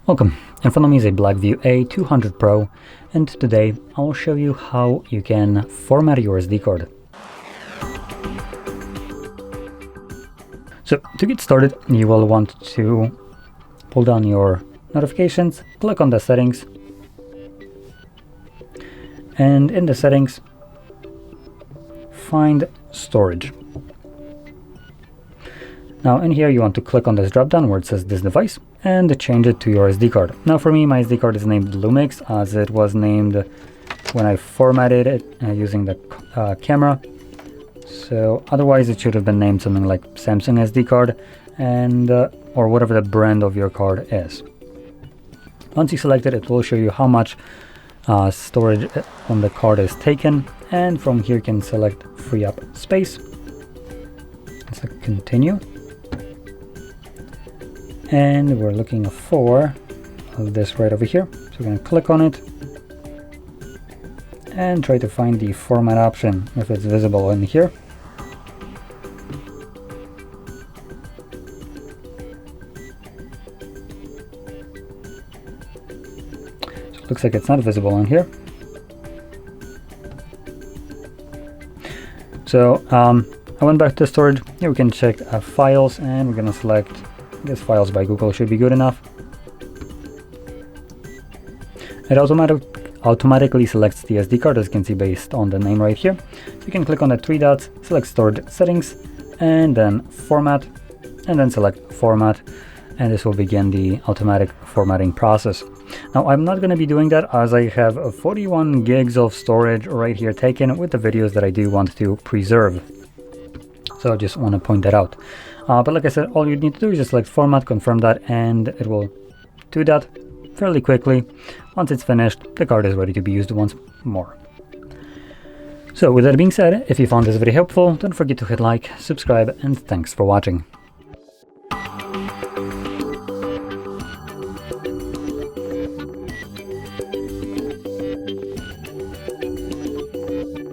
Welcome, in front of me is a Blackview A200 Pro, and today I will show you how you can format your SD card. So to get started, you will want to pull down your notifications, click on the settings, and in the settings, find storage. Now in here you want to click on this drop down where it says this device and change it to your SD card. Now for me, my SD card is named Lumix as it was named when I formatted it using the camera. So otherwise it should have been named something like Samsung SD card and or whatever the brand of your card is. Once you select it, it will show you how much storage on the card is taken, and from here you can select free up space. Select continue. And we're looking for this right over here. So we're going to click on it and try to find the format option if it's visible in here. So it looks like it's not visible in here. So I went back to storage. Here we can check files, and we're going to select, I guess files by Google should be good enough. It automatically selects the SD card, as you can see, based on the name right here. So you can click on the three dots, select storage settings, and then format, and then select format, and this will begin the automatic formatting process. Now I'm not going to be doing that as I have 41 gigs of storage right here taken with the videos that I do want to preserve. So I just want to point that out. But like I said, all you need to do is just select format, confirm that, and it will do that fairly quickly. Once it's finished, the card is ready to be used once more. So with that being said, if you found this video helpful, don't forget to hit like, subscribe, and thanks for watching.